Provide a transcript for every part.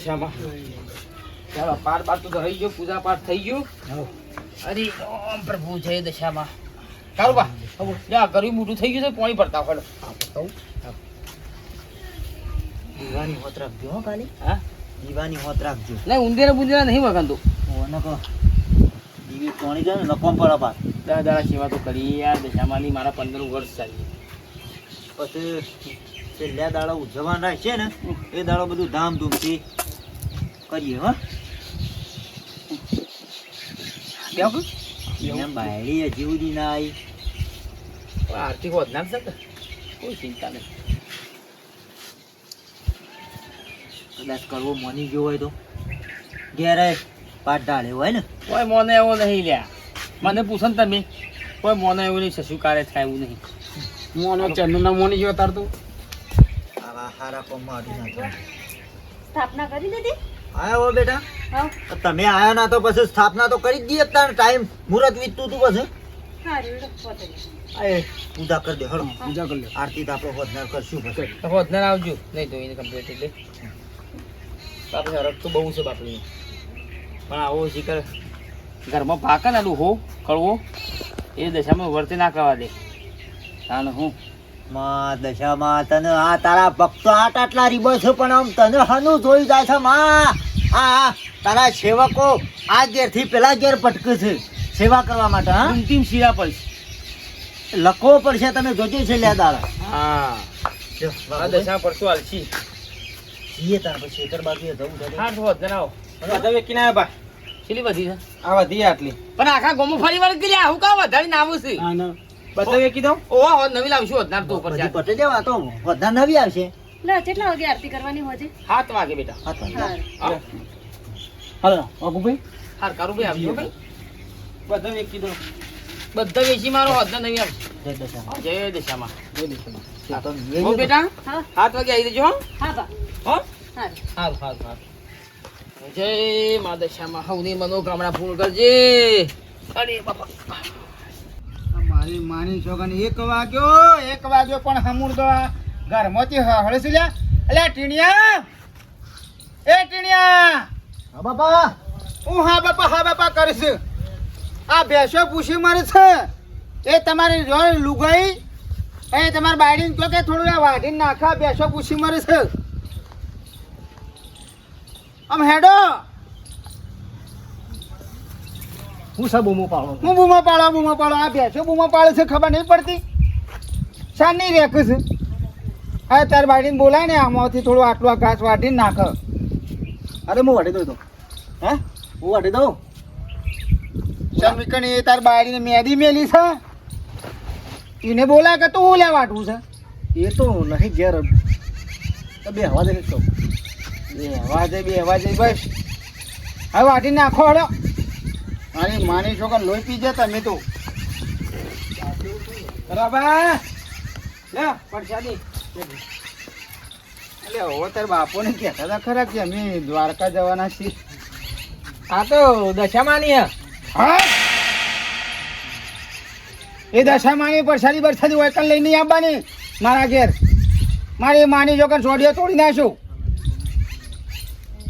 દશામાં ચાલો પાર બાર તો રહી ગયો, પૂજા પાઠ થઈ ગયું. અરે ઓમ પ્રભુ જય દશામાં. ચાલો બા જા ગરીબ મોટું થઈ ગયું છે, પાણી ભરતા હોય. દીવાની હોત રાખજો હો ખાલી. હા દીવાની હોત રાખજો. નહીં ઉંદેરા બુંદેરા નહીં વગાડતું. ઓને કહો દીવી પાણી જાય ને નકોમ પર અપાર દાદા સેવા તો કરી યાર દશામાંની. મારા 15 વર્ષ ચાલી પછી છેલ્લા દાડો ઉજવવાના રાખશે ને એ દાડો બધું ધામધૂમથી કરીએ હો. એમ બાયડી હજી સુધી ના આવી. આર્થિક વધનાર છે કે કોઈ ચિંતા નહીં. કદાચ કરવો મની ગયો હોય તો ઘેરે પાટ ઢાળે હોય ને. કોઈ મોને એવો નહીં લ્યા. મને પૂછો ને તમે, કોઈ મોને એવું નહીં, સસુ કાર્ય થાય એવું નહીં. મોનો ચંદુ ના મોની ગયો તાર તો આવા હારા કોમમાં આડું ના થાય. સ્થાપના કરી દીધી? આયા હો બેટા. હા તમે આયા ના તો પછી સ્થાપના તો કરી જ દઈએ. તાર ટાઈમ મુહૂર્ત વીતતું હતું પછી સારું પોતે આ પૂજા કરી દે. હળો પૂજા કરી લે. આરતી તો આપણે વધનાર કરશું પછી. તો વધનાર આવજો નહીં તો એને કમ્પ્લીટ એટલે બાપરે હરક તો બહુ છે બાપરી. પણ આવો શીખર ઘરમાં ભાકે ને હો કળવો એ દશામાં વર્તે ના કરવા દે. તાને હું માં દશામાં તને આ તારા ભક્તો આટલા રીબો છે પણ આમ તને હનું જોઈ જાય છે માં. આ તારા સેવકો આ ઘેરથી પેલા ઘેર ભટકે છે સેવા કરવા માટે. હા અંતિમ શીરા પડશે. લખવો પડશે. તમે જોજો છે લ્યા દાડા. હા આ દશા પડશો હાલશી. જઈએ તાર પછી ખેતર બાજુ જવું છે. હા તો વધનાર આવો. બધા વેકીને આવ્યા બા. કેટલી વધી છે? આ વધી આટલી. પણ આખા ગોમો ફરી વાર ગયા. હું કામ વધારીને આવું છે. હા ના બધા વેકી દઉં. ઓહો નવી લાવશું વધનાર તો ઉપર પછી પટે દેવા તો વધનાર નવી આવશે. લે કેટલા વાગે આરતી કરવાની હોય છે? 7 વાગે બેટા. સારું. હાલો અગુભાઈ હાર કારુભાઈ આવજો ભાઈ. બધા વેચી દો. બધા વેચી મારો વધનાર નવી આવશે. જય દશામાં. જય દશામાં. જય દશામાં. આ તો હો બેટા હા 7 વાગે આવી જજો. હા બા હો સારું. હાલ હાલ હાલ. જય મા દશામાં હવની મનોકામના પૂર્ણ કરજે. અરે બાપા મારી માની છોકરાને 1 વાગ્યો પણ હમુર તો ઘરમાંથી હળસી લ્યા. અલ્યા ટીણિયા, એ ટીણિયા. હા બાપા. હું હા બાપા કરીશ. આ ભેંસો પૂછી મારે છે એ તમારી જો લુગાઈ એ તમારી બાયડીને કહો કે થોડું આ વાઢીને નાખા. ભેંસો પૂછી મારે છે. આમ હેડો. હું સબ બૂમો પાડો. હું બૂમો પાડો. આ ભેંસો બૂમો પાડે છે ખબર નહીં પડતી. શા નહીં રેખું છે. હા તાર બાયડીને બોલાય ને આમાંથી થોડું આટલું આ ઘાસ વાઢીને નાખ. અરે હું વાટી દઉં તો. હે હું વાટી દઉં. શમીકણી તાર બાયડીને મેદી મેલી છે. એને બોલાય કે તું લે વાટવું છે. એ તો નહીં ઘેર બે હવા દે તો. બે અવાજે બસ હવે વાટી નાખો. હડો મારી માની છોકરા લોહી પી જતા મેં તો બરાબર. લે પરસાદી. એટલે હવે તાર બાપોને કહેતા હતા ખરા કે અમે દ્વારકા જવાના છીએ. આ તો દશામાની હા એ દશામાની પરસાદી હોય કણ લઈને આવવાની મારા ઘેર. મારી માની છોકરા સોડિયો તોડી નાખશું.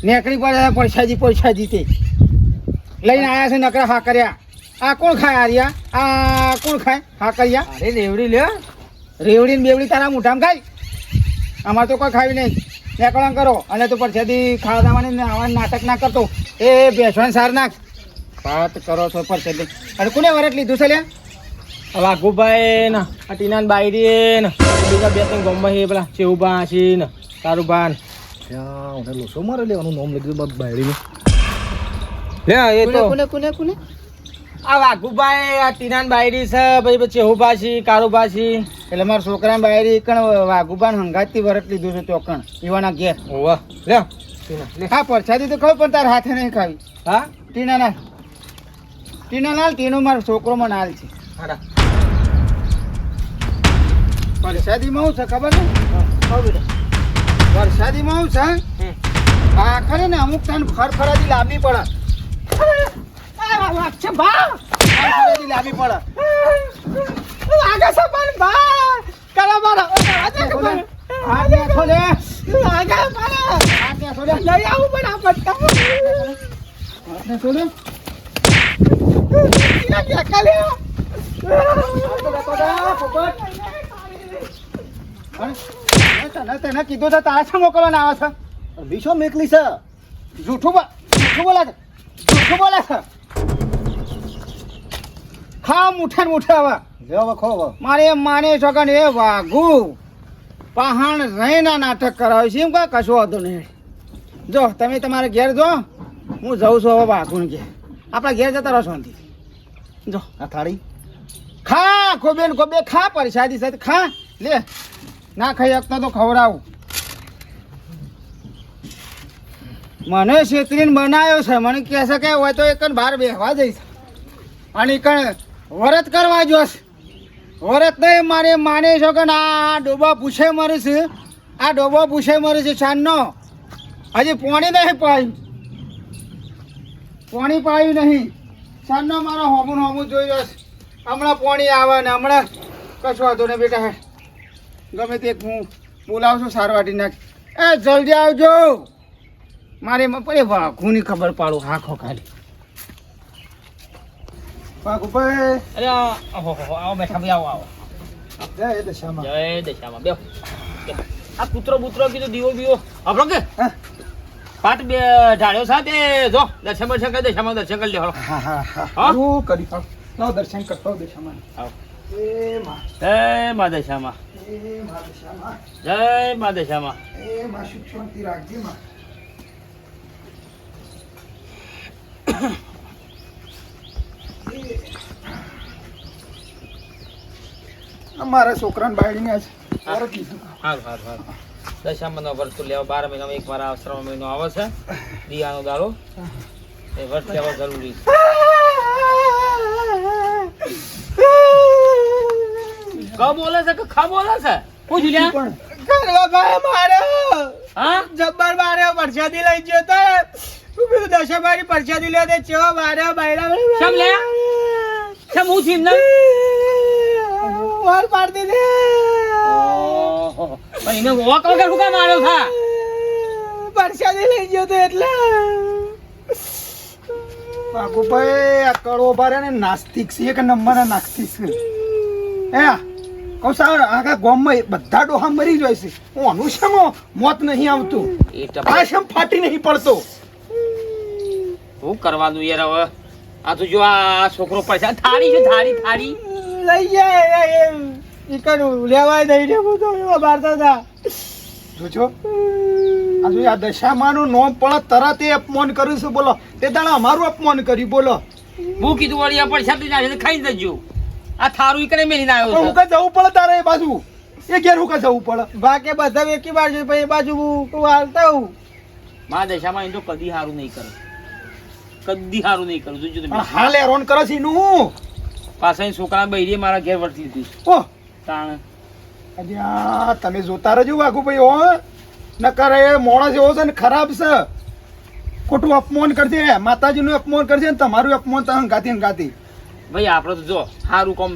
નેકડી પર પરસાદી તે લઈને આવ્યા છે નકરા હા કર્યા. આ કોણ ખાય આર્યા? આ કોણ ખાય હા કર્યા? અરે રેવડી લે. રેવડી ને બેવડી તારા મોઢામાં ખાય. અમારે તો કોઈ ખાવી નહીં. નેકળણ કરો અને તું પરસાદી ખાવા દાવાની આવા નાટક ના કરતો. એ બેસવાન સાર નાખ. વાત કરો છો પરસાદી. અને કોને વરટ લીધું છે લે? વાઘુભાઈ ને ટીના બાયરી ને બીજા 2-3 ગોમમાં છે પેલા ચેવુબા છે ને તારુભાન. લોસો મારે લેવાનું નામ લખ્યું બાયડીનું. લે એ તો કોને આ વાઘુભાઈ આ ટીના બાયરી છે પછી ચેવુબા છે કારુબા છે. એટલે મારા છોકરા બાયરી કણ વાઘુબાન હંગાતથી વરટ લીધું છે ચોકણ પીવાના ઘેર. ઓવા લે હા પરસાદી તો ખાવ પણ તાર હાથે નહીં ખાવી. હા ટીના નાલ ટીનો મારો છોકરો મને હાલ છે. હાડા પરસાદીમાં શું છે ખબર ને? પરસાદીમાં શું છે? આખરે ને અમુક તને ફરફરાદી લાવવી પડે. ફરફરાદી લાવવી પડે. હાથ નાખો લે. હાથ નાખો લે. ને છોડો કાલે તને કીધું તો તારા છે મોકલવાના આવે છે વિશો મેકલી છે જૂઠું બોલે છે ખા મુઠે ને મુઠે હવે જો વખો મારે એમ માને છો કે એ વાઘુ પહાણ રહીના નાટક કરાવે છે એમ કાંઈ કશું હોતું નહીં જો તમે તમારા ઘેર જો હું જઉં છું હવે વાઘુને ઘેર આપણા ઘેર જતા રહો શાંતિ જો આ થાળી ખા ખોબે ને ખોબે ખા પરસાદી સાથે ખા લે ના ખાઈ શકતો તો ખવડાવું મને છેતરીને બનાવ્યો છે મને કહે છે કે હોય તો એક બહાર બેસવા જઈશ અને કણ વરત કરવા જોશ વરત નહીં મારે માને છો કે આ ડોબા પૂછે મરે છે આ ડોબા પૂછે મરે છે સાંજનો હજી પાણી નહીં પાયું પાણી પાયું નહીં સાંજનો મારો હોમું જોઈ જશે હમણાં પાણી આવે ને હમણાં કશું વાંધો ને બેટા ગમે તે હું બોલાવશું સારવાટી નાખ એ જલ્દી આવજો મારે વાઘુની ખબર પાડું હાખો ખાલી વાઘુભાઈ અરે આવો બેઠા ભાઈ આવો જય દશામાં જય દશામાં બેહો આ કૂતરો બૂતરો કીધું દીવો બીવો આપણો કે હા પાટ બે ઢાળ્યો સાથે જો દર્શન બર્શન કરી દશામાં દર્શન કરી લે હળો હા હા હા હા? હું કરી લાવ દર્શન કરતો દશામાં આવો એ માં જય મા દશામાં એ માં દશામાં જય મા દશામાં એ માં સુખ શાંતિ રાખજે માં અમારા છોકરાને બાળીને આજ વરત લીધું હારું દશામાનો વર્ત તો લેવા 12 મહિનામાં એક વાર શ્રાવણ મહિનો આવે છે દિયાનો દાડો એ વર્ત લેવા જરૂરી છે કા બોલે છે કે ખા બોલે છે હું જુલ્યા પણ કરવા ભાઈ માર્યો હા જબ્બર માર્યો પરસાદી લઈ ગયો તો તું કીધું દશામાની પરસાદી લે દે ચો માર્યો બાયડા શમ લે શમ હું છીમ ને વાર પાડી દે ઓહો પણ એને વોક વગર હું કામ માર્યો છે પરસાદી લઈ ગયો તો એટલે બાબુભાઈ આ કડવો ભારે ને નાસ્તિક છે એક નંબર નાસ્તિક છે એ કહું સાહેબ આખા ગામમાં બધા ડોહા મરી જાય છે ઓનું શેમ મોત નહીં આવતું એ આ શેમ ફાટી નહીં પડતો શું કરવાનું યાર હવે આ તો જો આ છોકરો પૈસા થાળી છે થાળી લઈ જાય એ કરું લેવાય નહીં રે હું તો એવા બારતા હતા જોજો આ જો આ દશામાનું નોમ પડે તરત એ અપમાન કર્યું છે બોલો તે દાડા અમારું અપમાન કર્યું બોલો હું કીધું વળી આ પૈસા લઈને આવે ખાઈ જજો આ થારું ઈ કરે મેલીને તો આવ્યો હું છે કા જવું પડે તારે એ બાજુ એ ઘેર હું કા જવું પડે બાકી બધા એકી બાજુ પછી એ બાજુ તું હાલતા હું મારા દશામાં એને તો કદી સારું નહીં કરે કદી સારું નહીં કરું જોજો તમે પણ હાલ હેરોન કરે છે એનું પાછા છોકરા બૈરીએ મારા ઘેર વર્તી લીધી ઓહ તાણ અલ્યા તમે જોતા રહેજો વાઘુભાઈ હો નકર એ માણસ એવો છે ને ખરાબ છે ખોટું અપમાન કરશે માતાજીનું અપમાન કરશે ને તમારું અપમાન તો હંગાતી ભાઈ આપણે તો જો સારું કોમ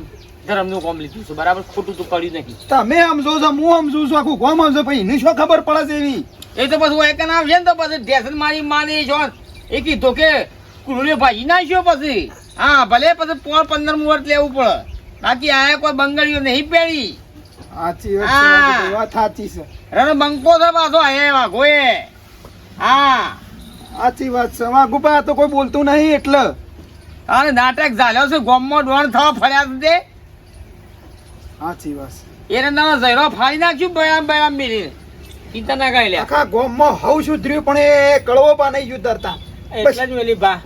ધર્મનું કોમ લીધું છે બરાબર ખોટું તો કર્યું નહીં તમે સમજો છો હું સમજુ છું આખું કોમ સમજો પછી એની શું ખબર પડે છે એવી એ તો પછી એક નામ છે ને તો પછી ઢેસન મારી માની છો એ કીધું કે કુરુલિયો ભાજી નાખ્યો પછી હા ભલે પછી 15 મુહૂર્ત લેવું પડે બાકી આ કોઈ બંગડીઓ નહીં પેડી સાચી વાત હા. છે વાત સાચી છે રણ બંકો છે પાછો એ વાઘો એ હા સાચી વાત છે વાઘુભાઈ આ તો કોઈ બોલતું નહીં એટલે અને નાટક ઝાલ્યો છે ગોમમાં ડોણ થવા ફર્યા છે તે સાચી વાત છે એને નાનો ઝેરો ફાડી નાખ્યું બયામ મેલી ચિંતા ના કરી લે આખા ગામમાં હવ સુધર્યું પણ એ કળવો પા નહીં સુધરતા એટલે જ મેલી બા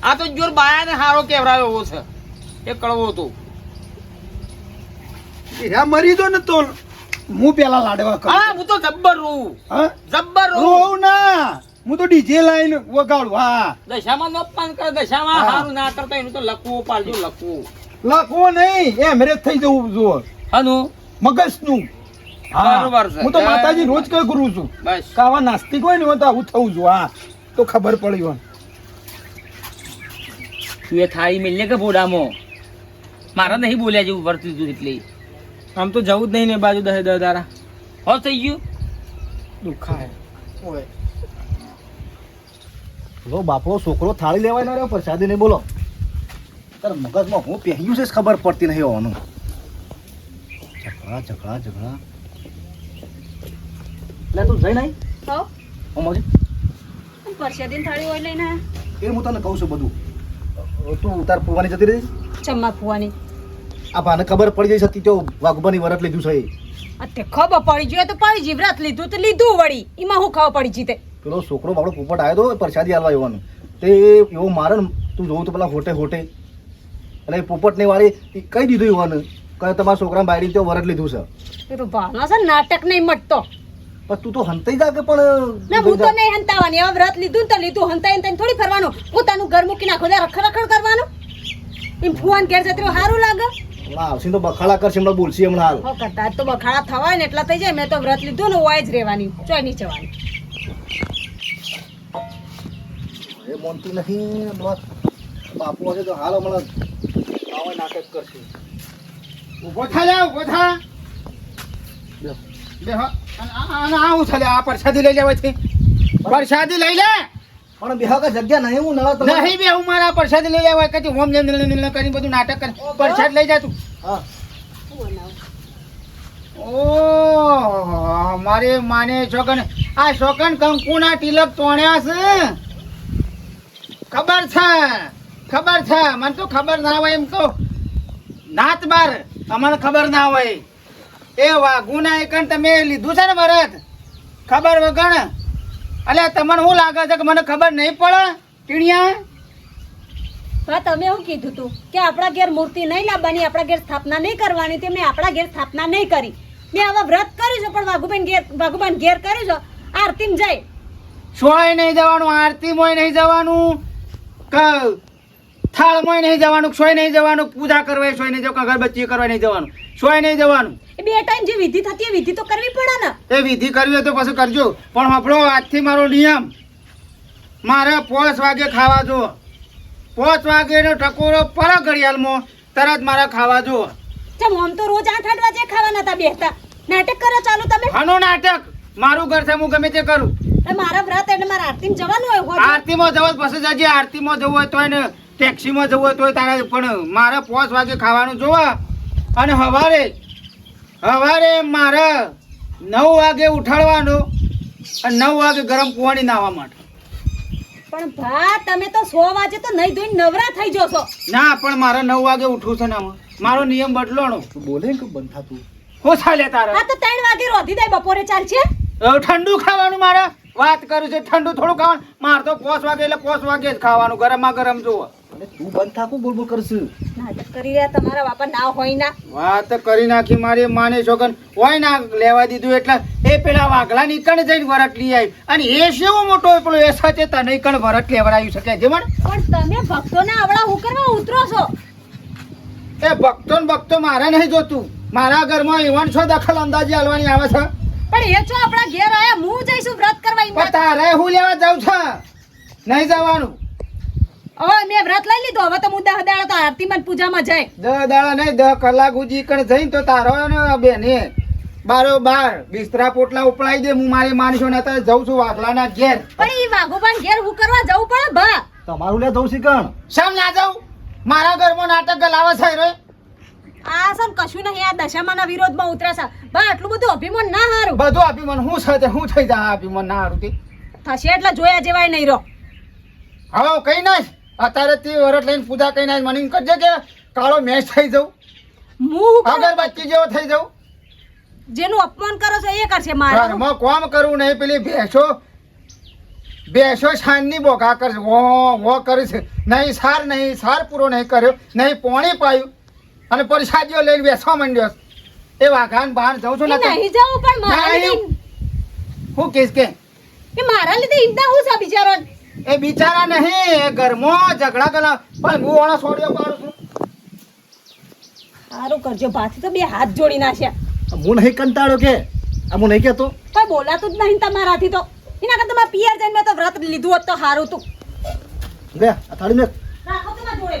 આ તો જોર બાયાને હારો કેવરાયો એવો છે એ કળવો હતો હીરા મરી દો ને તો હું પેલા લાડવા કરું હા હું તો જબ્બર રોઉં હા જબ્બર રોઉં રોવ ના હું તો ડીજે લાઈન વગાડું હા દશામાં નો અપમાન કરે દશામાં હા. હારું ના કરતા એનું તો લખવું પાડજો લખવું લખવો નહીં એમ રેત થઈ જવું જુઓ હનું મગજનું હા બરોબર છે. હું તો માતાજી રોજ કઈ કરું છું બસ કાવા નાસ્તિક હોય ને હોય તો આવું થવું છું હા તો ખબર પડી હોય તું એ થાળી મેલને કે ભોડામાં મારા નહીં બોલ્યા જેવું વર્તું હતું એટલે આમ તો જવું જ નહીં ને બાજુ 10 દારા હો થઈ ગયું દુખાય ઓય પેલો બાપડો છોકરો થાળી લેવાય ના રહ્યો પ્રસાદી નહીં બોલો તાર મગજમાં હું પહેર્યું છે ખબર પડતી નહીં હોવાનું ઝઘડા ઝઘડા ઝઘડા એટલે તું જઈ નહીં હો અમોજી પરસાદીની થાળી હોય લઈને આયા. એ હું તને કહું છું બધું તું તાર ફૂવાની જતી રહી ચમ્મા ફુવાની આ ભાને ખબર પડી જઈ હતી તો વાઘબાની વરત લીધું છે એ. તે ખબર પડી ગયો તો પડી જી વ્રત લીધું તો લીધું વળી એમાં હું ખબર પડી જીતે પેલો છોકરો બાપડો પોપટ આવ્યો તો પ્રસાદી આલવા આવવાનું તે એવો મારે ને તું જોવું તો પેલા હોટે હોટે એટલે એ પોપટને વાળી ઈ કહી દીધું એવાનું કે તમારા છોકરા બાયડી તો વરત લીધું છે એ તો ભાવના છે ને, નાટક નહીં મટતો પણ તું તો હંતાઈ જા કે પણ ના હું તો નહીં હંતાવાની હવે વ્રત લીધું ને તો લીધું હંતાઈ હંતાઈને થોડી ફરવાનું પોતાનું ઘર મૂકી નાખો રખડ રખડ કરવાનું એમ ફુવાન ઘેર જતી રહ્યો સારું લાગે હમણાં આવશે તો બખાડા કરશે હમણાં બોલશે હમણાં હાલ હો કદાચ તો બખાડા થવાય ને એટલા થઈ જાય મેં તો વ્રત લીધું ને વાય જ રહેવાની ચોય નહીં જવાની એ મોનતું નહીં હમણાં બાપુ હશે તો હાલ હમણાં આવા નાટક કરશે ઊભો થા લે, ઊભો થા. બે હો. અને આ હું ચાલે આ પ્રસાદી લઈ લેવા છે પ્રસાદી લઈ લે પણ બેહા કે જગ્યા નહીં હું નળા તો નહીં બે હું મારા પ્રસાદી લઈ લેવા કદી હોમ જેમ કરી બધું નાટક કરે પ્રસાદ લઈ જા તું હા ઓ મારે માને છોકન આ છોકન કંકુના તિલક તોણ્યા છે ખબર છે મને તો ખબર ના હોય એમ તો નાત બાર અમને ખબર ના હોય એ વાઘુના એકન તમે લીધું છે ને વરત ખબર વગર અલે તમને શું લાગે છે કે મને ખબર નહીં પડે ટીણિયા હા તમે એવું કીધું તું કે આપણા ઘેર મૂર્તિ નહીં લાવવાની આપણા ઘેર સ્થાપના નહીં કરવાની તે મેં આપણા ઘેર સ્થાપના નહીં કરી મેં હવે વ્રત કર્યું છે પણ વાઘુબાન ઘેર કર્યું છે આરતીમાં જાય સોય નહીં જવાનું આરતીમાં નહીં જવાનું કે થાળમાં નહીં જવાનું સોય નહીં જવાનું પૂજા કરવા સોય નહીં જવાનું અગરબત્તી કરવા નહીં જવાનું સોય નહીં જવાનું એ બે ટાઈમ જે વિધિ થતી એ વિધિ તો કરવી પડે ને એ વિધિ કરવી હોય તો પછી કરજો પણ આપણો આજથી મારો નિયમ મારે 5 વાગે ખાવા જો 5 વાગેનો ટકોરો પર ઘડિયાળમાં તરત મારે ખાવા જો ચમ આમ તો રોજ 8-8 વાગે ખાવાના હતા બેહતા નાટક કરો ચાલુ તમે આનો નાટક મારું ઘર છે હું ગમે તે કરું તો મારા વ્રત એટલે મારા આરતીમાં જવાનું હોય હોજે. આરતીમાં જવું પછી જજે આરતીમાં જવું હોય તોય ને ટેક્સીમાં જવું હોય તોય તારે પણ મારે 5 વાગે ખાવાનું જોવા અને સવારે મારે 9 વાગે ઉઠાડવાનું અને 9 વાગે ગરમ પાણી નાવા માટે પણ ભા તમે તો 100 વાગે તો નહીં ધોઈને નવરા થઈ જશો ના પણ મારે 9 વાગે ઉઠવું છે ને આમાં. મારો નિયમ બદલાણો તું બોલે કે બંધ થાતું હું ચાલે તારે હા તો 3 વાગે રોધી દે બપોરે ચાલશે હવે ઠંડુ ખાવાનું મારે વાત કરું છે ઠંડુ થોડું ખાવાનું મારે તો 5 વાગે એટલે 5 વાગે જ ખાવાનું ગરમમાં ગરમ જોવો અને તું બંધ થાકું બોલ બોલ કરશું નાટક કરી રહ્યા તમારા બાપા ના હોય ના વાત કરી નાખી મારી માને છોકન હોય ના લેવા દીધું એટલે એ પેલા વાઘલા ની કણ જઈને વરટ લઈ આવી અને એ સેવો મોટો પેલો એ સાથે તને કણ વરટ લેવડાવી શકે છે મને પણ તમે ભક્તોને આવડા હું કરવા ઉતરો છો એ ભક્તો મારે નહીં જોતું મારા ઘરમાં એવન છો દખલ અંદાજી હાલવાની આવે છે પણ એ છો આપણા ઘેર આયા હું જઈશું વ્રત કરવા ઈમ પણ તારે હું લેવા જાઉં છે નહીં જવાનું હવે મેં વ્રત લઈ લીધું હવે તો મુદ્દા હદાળો તો આરતીમાં ને પૂજામાં જાય 10 દાડા નહીં 10 કલાક ઉજી કણ જઈને તો તારો ને બેને 12 બિસ્તરા પોટલા ઉપડાઈ દે હું મારી માનશો ને અત્યારે જઉં છું વાઘલાના ઘેર પણ ઈ વાઘોબાન ઘેર હું કરવા જવું પડે ભા તમારું લે જવું શીખણ શામ ના જાઉં મારા ઘરમાં નાટક ગલાવે છે રે આ સર કશું નહીં આ દશામાના વિરોધમાં ઉતરે છે બા આટલું બધું અભિમાન ના હારું બધું અભિમાન હું છે હું થઈ જા અભિમાન ના હારું તે થશે એટલે જોયા જેવાય નહીં રહો હવે કઈ ના અત્યારે તે વરટ લઈને પૂજા કઈ ના મને એમ કરજે કે કાળો મેચ થઈ જાઉં હું અગરબત્તી જેવો થઈ જાઉં જેનું અપમાન કરો છો એ કરશે મારે ઘરમાં કોમ કરવું નહીં પેલી ભેંસો છાનની બોઘા કરે છે વો કરે છે નહીં સાર પૂરો નહીં કર્યો નહીં પોણી પાયું અને પરસાદીઓ લઈને બેસવા માંડ્યો એ વાઘાન બહાર જઉં છું એ નહીં જવું પણ મારા લીધે હું કહીશ કે એ મારા લીધે ઈંડા હું છે બિચારો એ બિચારા નહીં એ ઘરમાં ઝઘડા ગલા પણ હું વાળા છોડ્યો પાડું છું સારું કરજો ભાથી તો બે હાથ જોડી નાખ્યા હું નહીં કંટાળો કે હું નહીં કહેતો કોઈ બોલાતું જ નહીં તમારાથી તો એના કરતા મારા પિયર જઈને મેં તો વ્રત લીધું હોત તો સારું તું લે આ થાળી મેં રાખો તો જોડે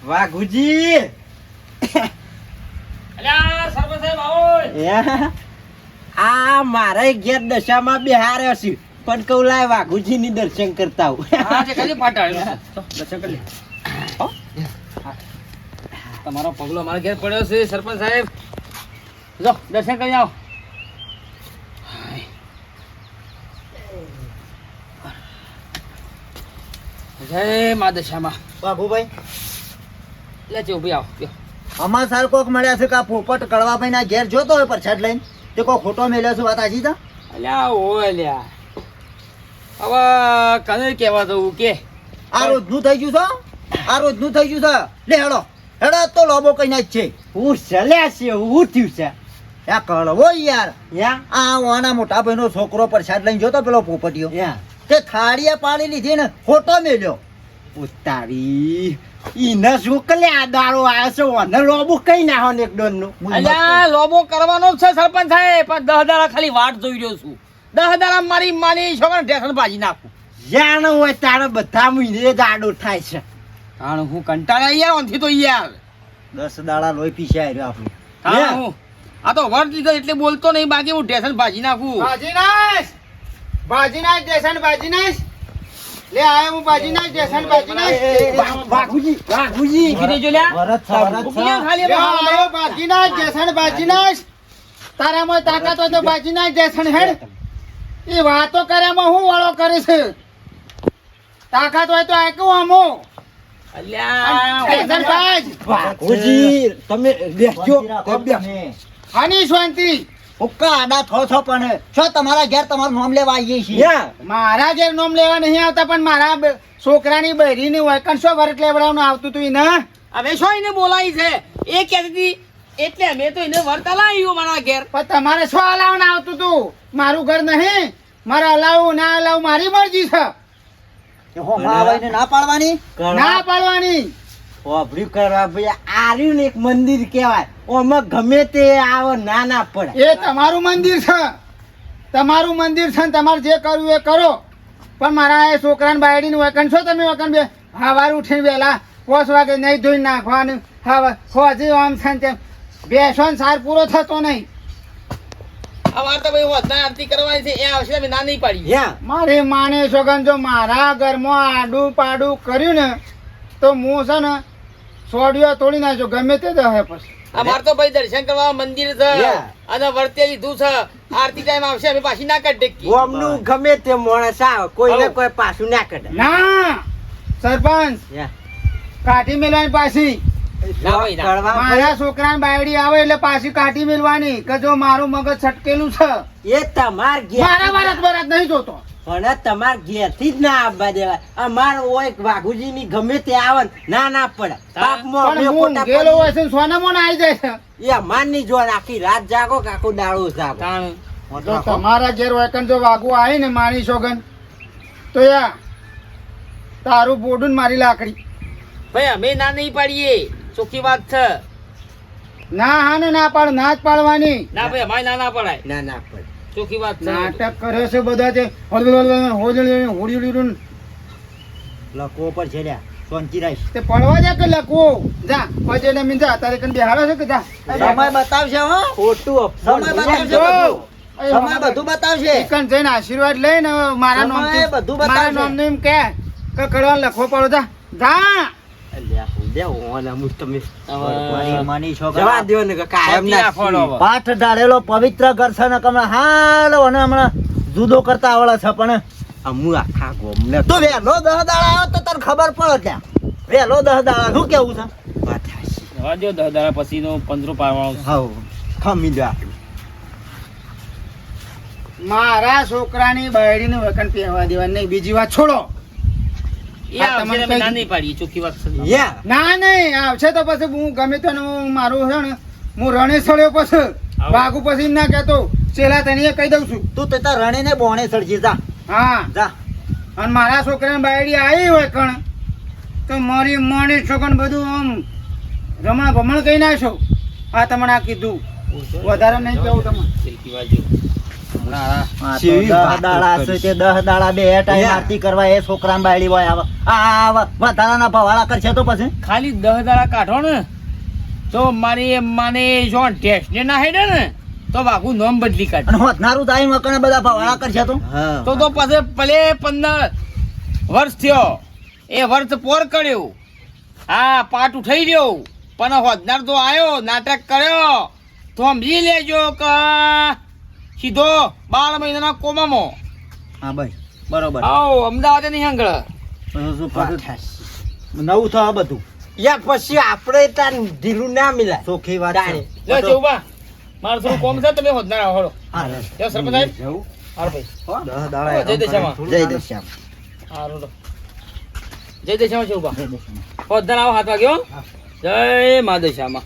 વાઘુજી અલ્યા સરપંચ સાહેબ આવો આ મારે ઘેર દશામાં બિહાર્યો છે પણ કહું લાય વાઘુજીની દર્શન કરતા આવું. હા તે કદી પાટાળ્યો છે. તો દર્શન કરી લે. હો? હા. તમારો પગલો અમારા ઘેર પડ્યો છે સરપંચ સાહેબ. જો દર્શન કરી આવો. જય મા દશામાં. બાબુભાઈ લે છે ઊભી આવો. લ્યો. અમાર સાર કોક મળ્યા છે કે આ પોપટ કડવાભાઈ ના ઘેર જોતો હોય પ્રસાદ લઈને તે કોઈ ખોટો મેલ્યો છે વાત આજી તા અલ્યા ઓય લ્યા. હવે કને કહેવા દઉં કે આ રોજનું થઈ ગયું છે આ રોજનું થઈ ગયું છે લે હેડો હેડો તો લોબો કઈ ના જ છે હું ચલ્યા છે હું થયું છે યા કળવો યાર યા આ વાના મોટા ભાઈનો છોકરો પ્રસાદ લઈને જોતો પેલો પોપટીયો યા તે થાળીએ પાડી લીધી ને ખોટો મેલ્યો ઉતારી ઈને શું કલ્યા દારો આવ્યો છે ઓને લોબો કઈ નાખો ને એક ડોન નું અલ્યા લોબો કરવાનો જ છે સરપંચ સાહેબ પણ 10 દાડા ખાલી વાટ જોઈ રહ્યો છું. 10 દાડા મારી માની છોકરાને ઢેસણ ભાજી નાખું. જાણ હોય તારે બધા મહિને દાડો થાય છે કારણ હું કંટાળ્યા યાર ઓનથી તો યાર. 10 દાડા લોહી પીસ્યા આવ્યો આપણું હા હું આ તો વર્ત લીધો એટલે બોલતો નહીં બાકી હું ઢેસણ ભાજી નાખું. ભાજી નાખ દેસન ભાજી નાખ લે આયો હું ભાજી નાખ દેસન ભાજી નાખ વાઘુજી વાઘુજી કીધે જો લ્યા. વરત છે વરત ઉભી લ્યા ખાલી લે બહાર. આયો ભાજી નાખ દેસન ભાજી નાખ તારામાં તાકાત હોય તો ભાજી નાખ દેસન હેડ એ વાતો કર્યામાં હું વાળો કરે છે તાકાત હોય તો આકું આમો અલ્યા દેસન ભાજ વાઘુજી તમે બેસજો હાની શાંતિ ઉક્કા આડા થો પણ શું તમારા ઘેર તમારું નામ લેવા આવીએ છીએ મારા ઘેર નોમ લેવા નહીં આવતા પણ મારા છોકરાની બહેરીની વૈકણ શો વરટ લેવડાવવાનું આવતું તું એને હવે શું એને બોલાવી છે એ કહેતી હતી એટલે મેં તો એને વર્તા લાવ્યું મારા ઘેર. પણ તમારે શું હલાવવાનું આવતું તું મારું ઘર નહીં મારે હલાવું ના હલાવું મારી મરજી છે હોમાવાઈને ના પાડવાની ના પાડવાની ઓભરી કરવા ભાઈ આર્યું ને એક મંદિર કહેવાય ઓમાં ગમે તે આવો ના ના પડે એ તમારું મંદિર છે તમારું મંદિર છે ને તમારે જે કરવું એ કરો પણ મારા એ છોકરાને બાયડીને વૈકણ છો તમે વૈકણ બે સવાર ઉઠીને વહેલા 5 વાગે નહીં ધોઈ નાખવાનું હવે હોજી આમ છે ને તેમ બેસો ને સાર પૂરો થતો નહીં અમારે તો ભાઈ વધના આરતી કરવાની છે એ આવશે અમે ના નહીં પાડી. મારી માને છોકન જો મારા ઘરમાં આડું પાડું કર્યું ને તો હું છે ને સોડિયો તોડી નાખ્યો ગમે તે દહે પછી અમારે તો ભાઈ દર્શન કરવા મંદિર છે અને વર્તે લીધું છે આરતી ટાઈમ આવશે અમે પાછી ના કાઢી દેખી. ગોમનું ગમે તે માણસ આવે કોઈને કોઈ પાછું ના કરે ના સરપંચ કાઢી મેલવાની પાછી ના ભાઈ ના. મારા છોકરાની બાયડી આવે એટલે પાછી કાઢી મેલવાની કે જો મારું મગજ છટકેલું છે એ તમાર મારા વારત બરાત નહીં જોતો પણ તમાર ઘેરથી જ ના આવવા દેવાય અમાર ઓય વાઘુજી ની ગમે તે આવે ના ના પડે પાપમાં પણ અમે હું ખોટા ગેલો હોય છે સોનામાં આવી જાય છે એ અમાર ની જોર આખી રાત જાગો કે આખું દાડો જાગો તાણ. જો તમારા ઘેર વૈકન જો વાગુ આવી ને મારી સોગન તો યા તારું બોડું ને મારી લાકડી ભાઈ અમે ના નહીં પાડીએ ચોખ્ખી વાત છે. ના હા ને ના પાડ ના જ પાડવાની ના ભાઈ અમારે ના ના પડાય ના ના પડે ચોખ્ખી વાત છે. નાટક કરે છે બધા તે હોડી લખવો પર છેડ્યા શાંતિ રાખ તે પડવા જા કે લખવો જા પછી એટલે મીન જા તારે કન બેહાડો છે કે જા સમય બતાવશે હો ખોટું સમય બતાવશે સમય બધું બતાવશે એકન જઈને આશીર્વાદ લઈને મારા નામ સમય બધું બતાવશે. મારા નામ એમ કે કડવા લખવો પડો જા જા જવા દ્યો ને કે કાયમ ના રાખવાનો હવે. પાઠ ઢાળેલો પવિત્ર ઘર છે ને કમણા હાલ અને હમણાં જુદો કરતા આવડે છે પણ અમુ આખા ગોમને તો વેલો 10 દાડા આવ્યો તો તને ખબર પડે ત્યાં વેલો 10 દાડા શું કેવું છે વાત હાચી જવા દ્યો 10 દાડા પછીનો 15 પાડવાનો છે. હાઉ ખમી જા મારા છોકરાની બાયડીને વકન પહેવા દેવાની નહીં બીજી વાત છોડો એ આવશે અમે ના નહીં પાડીએ ચોખ્ખી વાત છે. યા ના નહીં આવશે તો પછી હું ગમે તે મારું છે ને હું રણે સળ્યો પછી વાઘુ પછી ના કહેતો છેલ્લા તને કહી દઉં છું તું તો તાર રણે ને બોણે સળજી જા હા જા અને મારા છોકરાની બાયડી આવી હોય કણ તો મારી માની છોકરાને બધું આમ રમણ ભમણ કહી નાખશો આ તમને આ કીધું વધારે નહીં કેવું તમને ચોખ્ખી વાત જો. હમણાં આ તો 10 દાડા છે તે 10 દાડા બે ટાઈમ આરતી કરવા એ છોકરાની બાયડી હોય આવે આ વધારાના ભવાળા કરશે તો પછી ખાલી 10 દાડા કાઢો ને તો મારી માને જો ટેસ્ટ ને ના હેડે ને તો વાઘુ નોમ બદલી કાઢ અને હોતનારું થાય મકણા બધા ભવાળા કરશે તો તો પછી ભલે 15 વર્ષ થયો એ વર્ષ પોર કર્યું હા પાટ ઉઠાઈ રહ્યો પણ હોદનાર તો આવ્યો નાટક કર્યો તો સમજી લેજો કે સીધો 12 મહિનાના કોમામાં હા ભાઈ બરોબર આવો અમદાવાદ નહીં હંગળ નવું થવા બધું યાર પછી આપણે તાર ઢીલું ના મિલાય ચોખ્ખી વાત છે. લે ચૌબા મારું થોડું કોમ છે તમે હોદનાર આવો હળો હા, લે. જો સરપંચ સાહેબ હાર ભાઈ 10 દાડા જય દેશામાં. જય દેશામ હારું લો જય દેશામાં ચૌબા હોદનાર આવો 7 વાગ્યો જય મા દેશામાં